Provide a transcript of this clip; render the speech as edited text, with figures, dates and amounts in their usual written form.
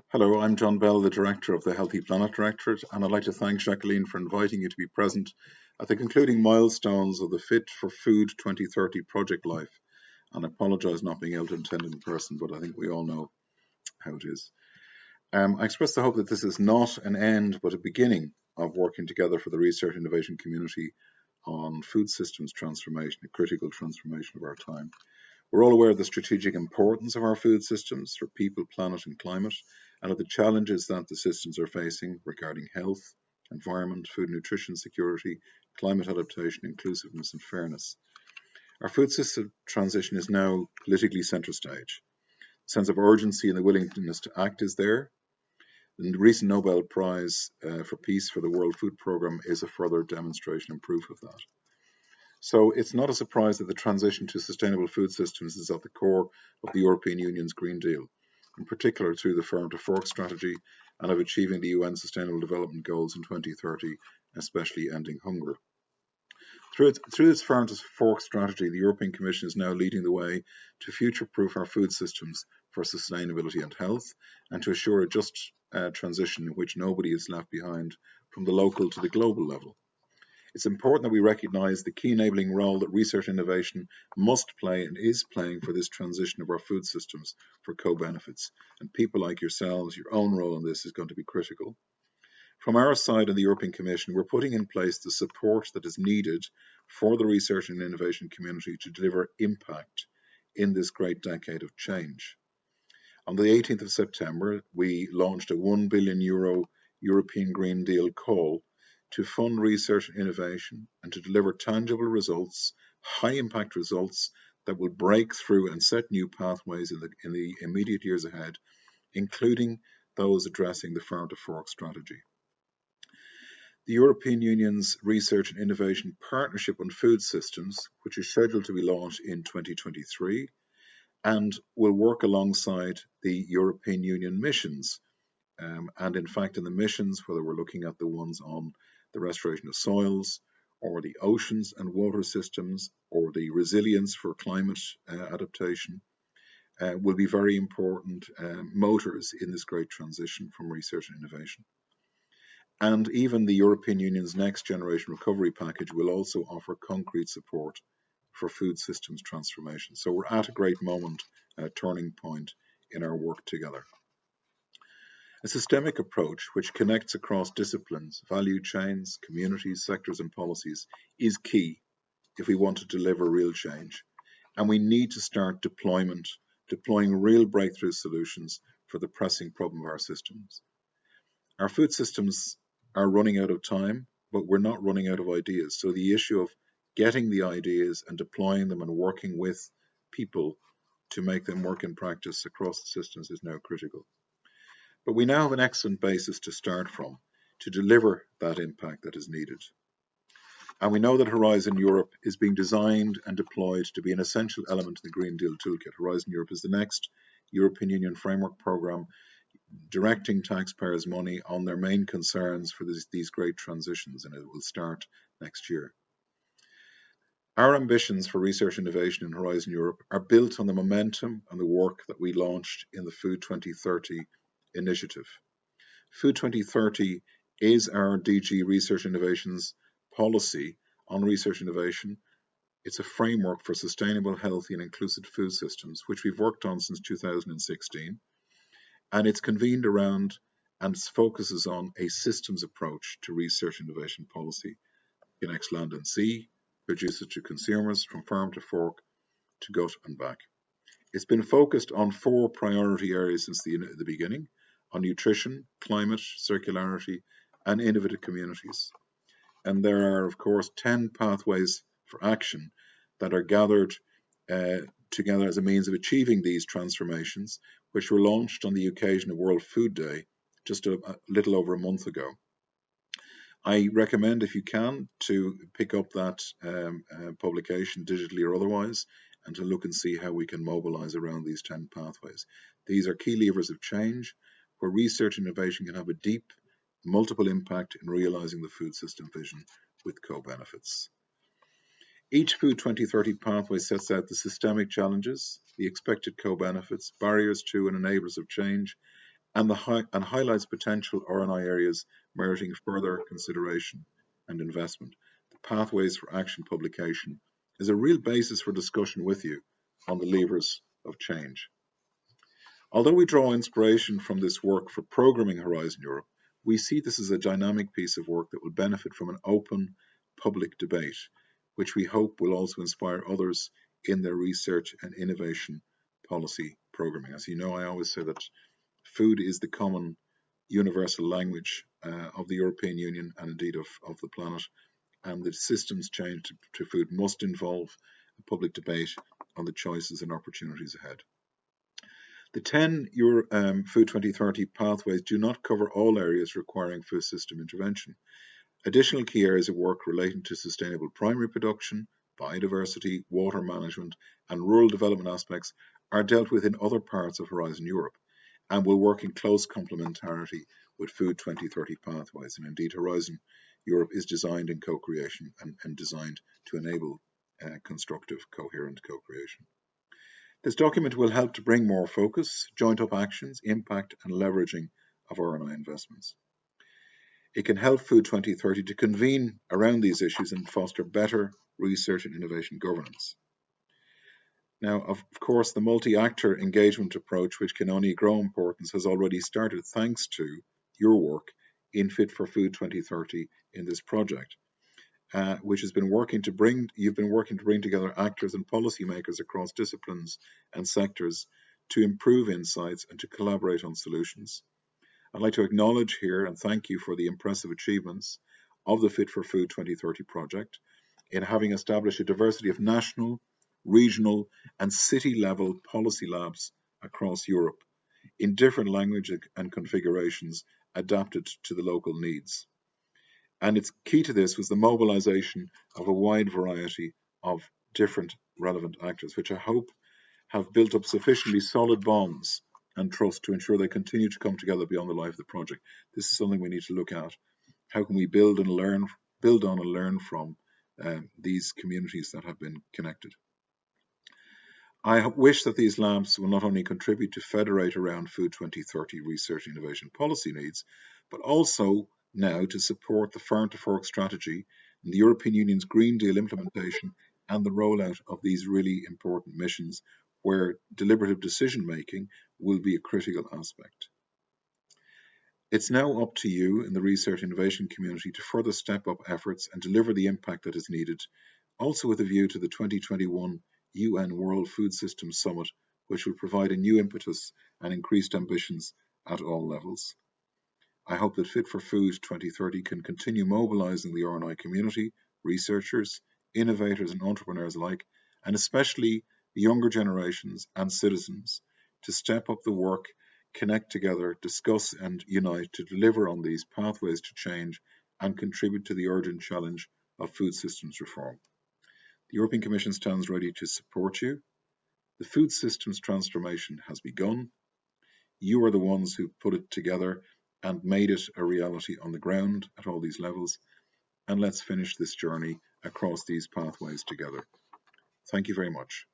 Hello, I'm John Bell, the Director of the Healthy Planet Directorate, and I'd like to thank Jacqueline for inviting you to be present at the concluding milestones of the Fit for Food 2030 project life. And I apologise not being able to attend in person, but I think we all know how it is. I express the hope that this is not an end, but a beginning of working together for the research and innovation community on food systems transformation, a critical transformation of our time. We're all aware of the strategic importance of our food systems for people, planet and climate, and of the challenges that the systems are facing regarding health, environment, food and nutrition security, climate adaptation, inclusiveness and fairness. Our food system transition is now politically centre stage. The sense of urgency and the willingness to act is there. The recent Nobel Prize for Peace for the World Food Programme is a further demonstration and proof of that. So it's not a surprise that the transition to sustainable food systems is at the core of the European Union's Green Deal, in particular through the Farm to Fork strategy and of achieving the UN Sustainable Development Goals in 2030, especially ending hunger. Through its Farm to Fork strategy, the European Commission is now leading the way to future-proof our food systems for sustainability and health, and to assure a just transition in which nobody is left behind from the local to the global level. It's important that we recognise the key enabling role that research and innovation must play and is playing for this transition of our food systems for co-benefits. And people like yourselves, your own role in this is going to be critical. From our side in the European Commission, we're putting in place the support that is needed for the research and innovation community to deliver impact in this great decade of change. On the 18th of September, we launched a €1 billion European Green Deal call to fund research and innovation and to deliver tangible results, high impact results that will break through and set new pathways in the immediate years ahead, including those addressing the Farm to Fork strategy. The European Union's Research and Innovation Partnership on Food Systems, which is scheduled to be launched in 2023, and will work alongside the European Union missions. And in fact, in the missions, whether we're looking at the ones on the restoration of soils, or the oceans and water systems, or the resilience for climate adaptation, will be very important motors in this great transition from research and innovation. And even the European Union's Next Generation Recovery Package will also offer concrete support for food systems transformation. So we're at a great moment, a turning point in our work together. A systemic approach which connects across disciplines, value chains, communities, sectors and policies is key if we want to deliver real change. And we need to start deploying real breakthrough solutions for the pressing problem of our systems. Our food systems are running out of time, but we're not running out of ideas. So the issue of getting the ideas and deploying them and working with people to make them work in practice across the systems is now critical. But we now have an excellent basis to start from to deliver that impact that is needed. And we know that Horizon Europe is being designed and deployed to be an essential element of the Green Deal toolkit. Horizon Europe is the next European Union framework programme directing taxpayers' money on their main concerns for these great transitions, and it will start next year. Our ambitions for research and innovation in Horizon Europe are built on the momentum and the work that we launched in the Food 2030 initiative. Food 2030 is our DG Research and Innovation's policy on research and innovation. It's a framework for sustainable, healthy and inclusive food systems, which we've worked on since 2016. And it's convened around and focuses on a systems approach to research and innovation policy in X, land and sea, producer to consumers, from farm to fork to gut and back. It's been focused on 4 priority areas since the beginning, on nutrition, climate, circularity, and innovative communities. And there are, of course, 10 pathways for action that are gathered together as a means of achieving these transformations, which were launched on the occasion of World Food Day just a little over a month ago. I recommend, if you can, to pick up that publication digitally or otherwise, and to look and see how we can mobilize around these 10 pathways. These are key levers of change where research and innovation can have a deep, multiple impact in realizing the food system vision with co-benefits. Each Food 2030 pathway sets out the systemic challenges, the expected co-benefits, barriers to and enablers of change, and highlights potential R&I areas meriting further consideration and investment. The Pathways for Action publication is a real basis for discussion with you on the levers of change. Although we draw inspiration from this work for programming Horizon Europe, we see this as a dynamic piece of work that will benefit from an open public debate, which we hope will also inspire others in their research and innovation policy programming. As you know, I always say that food is the common universal language of the European Union and indeed of the planet, and the systems change to food must involve a public debate on the choices and opportunities ahead. The 10 Food 2030 pathways do not cover all areas requiring food system intervention. Additional key areas of work relating to sustainable primary production, biodiversity, water management, and rural development aspects are dealt with in other parts of Horizon Europe and will work in close complementarity with Food 2030 pathways. And indeed, Horizon Europe is designed in co-creation and designed to enable constructive, coherent co-creation. This document will help to bring more focus, joint up actions, impact and leveraging of R&I investments. It can help Food 2030 to convene around these issues and foster better research and innovation governance. Now, of course, the multi-actor engagement approach, which can only grow in importance, has already started thanks to your work in Fit for Food 2030 in this project. Which has been working to bring, you've been working to bring together actors and policymakers across disciplines and sectors to improve insights and to collaborate on solutions. I'd like to acknowledge here and thank you for the impressive achievements of the Fit for Food 2030 project in having established a diversity of national, regional and city level policy labs across Europe in different languages and configurations adapted to the local needs. And its key to this was the mobilization of a wide variety of different relevant actors, which I hope have built up sufficiently solid bonds and trust to ensure they continue to come together beyond the life of the project. This is something we need to look at. How can we build on and learn from these communities that have been connected? I wish that these labs will not only contribute to federate around Food 2030 research and innovation policy needs, but also now to support the Farm to Fork strategy and the European Union's Green Deal implementation and the rollout of these really important missions where deliberative decision making will be a critical aspect. It's now up to you in the research and innovation community to further step up efforts and deliver the impact that is needed, also with a view to the 2021 UN World Food Systems Summit, which will provide a new impetus and increased ambitions at all levels. I hope that Fit for Food 2030 can continue mobilizing the R&I community, researchers, innovators and entrepreneurs alike, and especially the younger generations and citizens to step up the work, connect together, discuss and unite to deliver on these pathways to change and contribute to the urgent challenge of food systems reform. The European Commission stands ready to support you. The food systems transformation has begun. You are the ones who put it together and made it a reality on the ground at all these levels. And let's finish this journey across these pathways together. Thank you very much.